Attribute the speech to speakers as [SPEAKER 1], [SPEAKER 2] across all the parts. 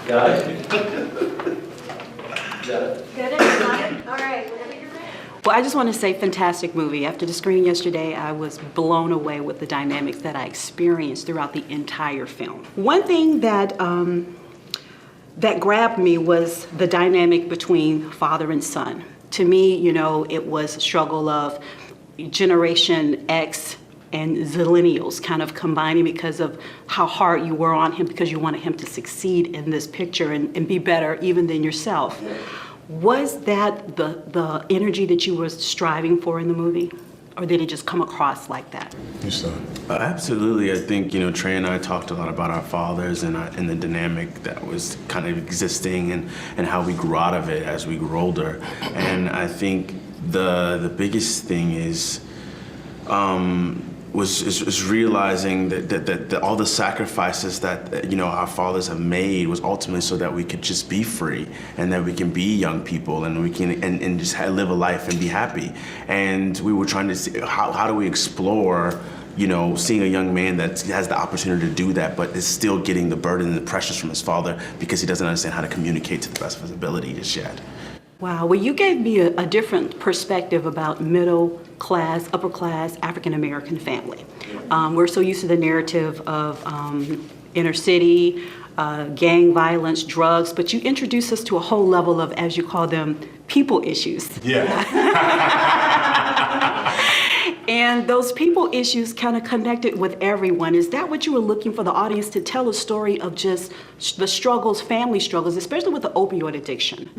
[SPEAKER 1] Got it? Got it?
[SPEAKER 2] Good, everybody? All right, whenever you're ready.
[SPEAKER 3] Well, I just want to say fantastic movie. After the screening yesterday, I was blown away with the dynamics that I experienced throughout the entire film. One thing that that grabbed me was the dynamic between father and son. To me, you know, it was a struggle of Generation X and Zillennials kind of combining because of how hard you were on him because you wanted him to succeed in this picture and be better even than yourself. Was that the energy that you were striving for in the movie? Or did it just come across like that?
[SPEAKER 4] You saw it.
[SPEAKER 5] Absolutely. I think, you know, Trey and I talked a lot about our fathers and the dynamic that was kind of existing and how we grew out of it as we grew older. And I think the biggest thing is was realizing that all the sacrifices that, you know, our fathers have made was ultimately so that we could just be free and that we can be young people and we can and just live a life and be happy. And we were trying to see how do we explore, you know, seeing a young man that has the opportunity to do that, but is still getting the burden and the pressures from his father because he doesn't understand how to communicate to the best of his ability just yet.
[SPEAKER 3] Wow, well, you gave me a different perspective about middle class, upper class, African-American family. We're so used to the narrative of inner city, gang violence, drugs, but you introduced us to a whole level of, as you call them, people issues.
[SPEAKER 4] Yeah.
[SPEAKER 3] And those people issues kind of connected with everyone. Is that what you were looking for the audience to tell a story of just the struggles, family struggles, especially with the opioid addiction?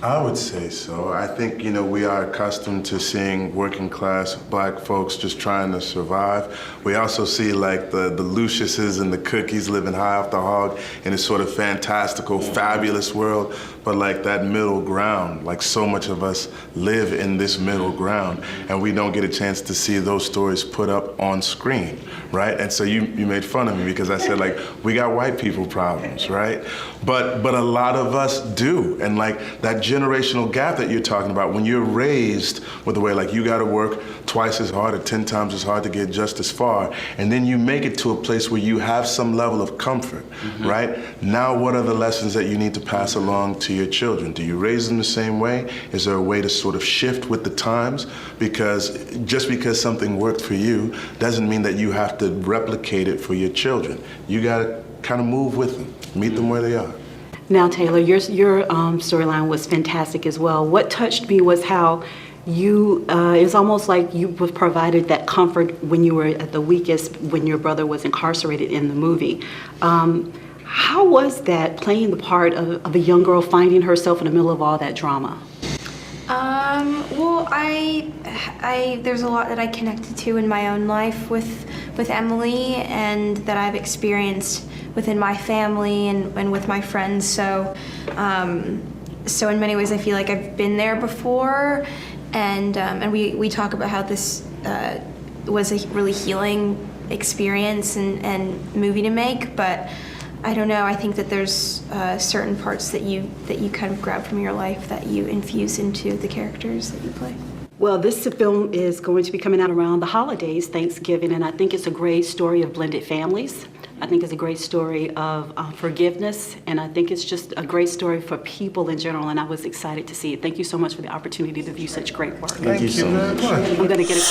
[SPEAKER 4] I would say so. I think, you know, we are accustomed to seeing working class black folks just trying to survive. We also see like the Luciuses and the Cookies living high off the hog in this sort of fantastical, fabulous world. But like that middle ground, like so much of us live in this middle ground and we don't get a chance to see those stories put up on screen, right? And so you made fun of me because I said like, we got white people problems, right? But a lot of us do. And like that generational gap that you're talking about, when you're raised with the way like you gotta work twice as hard or 10 times as hard to get just as far, and then you make it to a place where you have some level of comfort, right? Now what are the lessons that you need to pass along to your children? Do you raise them the same way? Is there a way to sort of shift with the times? Because just because something worked for you doesn't mean that you have to replicate it for your children. You gotta kind of move with them, meet them where they are.
[SPEAKER 3] Now, Taylor, your storyline was fantastic as well. What touched me was how you, it's almost like you was provided that comfort when you were at the weakest, when your brother was incarcerated in the movie. How was that playing the part of a young girl finding herself in the middle of all that drama?
[SPEAKER 2] Well, there's a lot that I connected to in my own life with Emily and that I've experienced within my family and with my friends. So in many ways I feel like I've been there before, and we talk about how this was a really healing experience and movie to make, but I don't know, I think that there's certain parts that you kind of grab from your life that you infuse into the characters that you play.
[SPEAKER 3] Well, this film is going to be coming out around the holidays, Thanksgiving, and I think it's a great story of blended families. I think it's a great story of forgiveness, and I think it's just a great story for people in general, and I was excited to see it. Thank you so much for the opportunity to view such great work.
[SPEAKER 4] Thank you so much.
[SPEAKER 3] I'm going to get it.